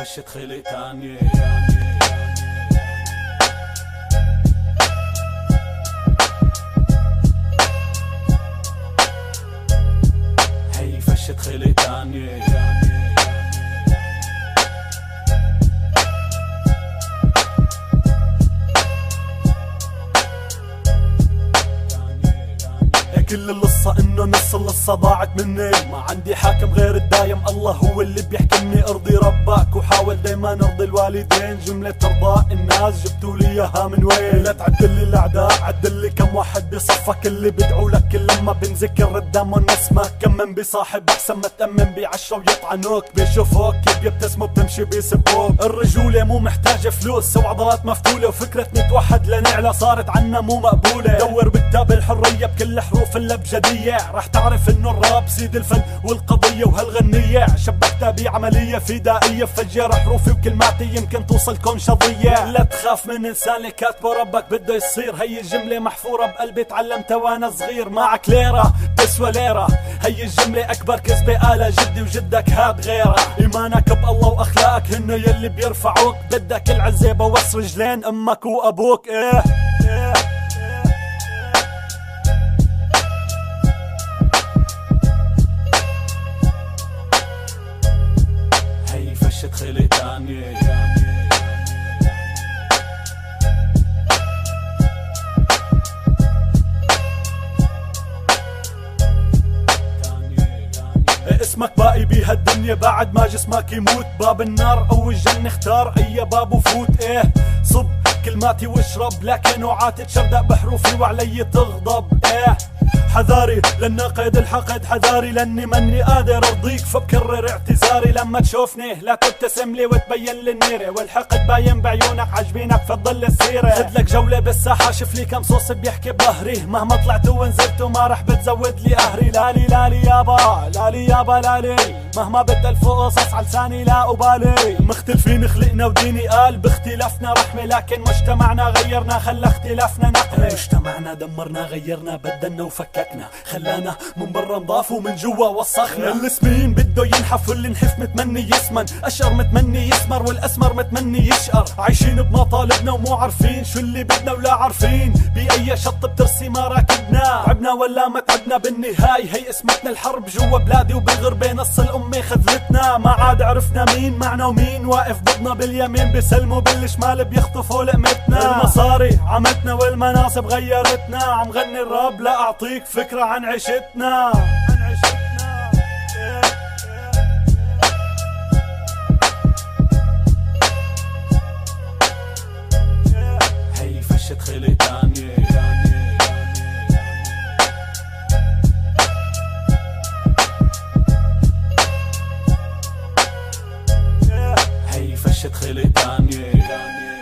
فشت خلي تانية. هي فشت خلي تانية. كل القصة انه نص القصة ضاعت مني، ما عندي حاكم غير الدايم، الله هو اللي بيحكمني. ارضي ربك وحاول دايما ارضي الوالدين، جملة ارضاء الناس جبتوا لي اياها من وين؟ لا تعدلي الاعداء، عدلي كم واحد بصفك اللي بيدعوا لك كل لما بنذكر قدام الناس. ما كمن بصاحب احسن ما تأمن بعشرة ويطعنوك، بيشوفوك كيف بيبتسموا بتمشي بيسبوك. الرجولة مو محتاجة فلوس وعضلات مفتولة، وفكرة نتوحد لنعلى صارت عنا مو مقبولة. دور بكتاب الحرية بكل حروف الابجدية، رح تعرف انه الراب سيد الفن والقضية وهالغنية. شبكتها بعملية فدائية، فجر حروفي وكلماتي يمكن توصلكم شظية. لا تخاف من انسان اللي كاتبه ربك بده يصير، هي الجملة محفورة بقلبي تعلمتها وانا صغير. معك ليرة تسوى ليرة، هي الجملة اكبر كذبة آلة، جدي وجدك هاد غيرها. ايمانك بالله واخلاقك هن يلي بيرفعوك، بدك العزة بوس رجلين امك وابوك. ايه فشت خلي تانية. اسمك باقي بهالدنيا بعد ما جسمك يموت، باب النار او الجنة اختار اي باب وفوت. ايه صب كلماتي واشرب، لكن اوعى تتشردق بحروفي وعلي تغضب. ايه حذاري للناقد الحقد، حذاري لاني ماني قادر ارضيك، فبكرر اعتذاري لما تشوفني لا تبتسم لي وتبين لي النيرة، والحقد باين بعيونك عجبينك فتضل السيرة. خد لك جولة بالساحة شوف لي كم صوص بيحكي بظهري، مهما طلعت ونزلت وما رح بتزود لي قهري. لالي لالي يابا لالي يابا لالي، مهما بتألفوا قصص عالساني لا أبالي. مختلفين خلقنا وديني قال باختلافنا رحمة، لكن مجتمعنا غيرنا خلى اختلافنا نقمة. مجتمعنا دمرنا غيرنا بدلنا وفككنا، خلانا من برا نضاف ومن جوا وسخنا. السمين بده ينحف واللي نحف متمني يسمن، أشقر متمني يسمر والأسمر متمني يشقر. عايشين بمطالبنا ومو عارفين شو اللي بدنا ولا عارفين بأي شط بترسي ما راكبنا. تعبنا ولا ما تعبنا بالنهاية هي اسمتنا الحرب جوا بلادي وبالغربة نص الأمة خذلتنا. ما عاد عرفنا مين معنا ومين واقف ضدنا، باليمين بيسلموا بالشمال بيخطفوا لقمتنا. المصاري عمتنا والمناصب غيرتنا، عم غني الراب لا أعطيك فكرة عن عيشتنا. هي فشت خلي تانية. هي فشت خلي تانية.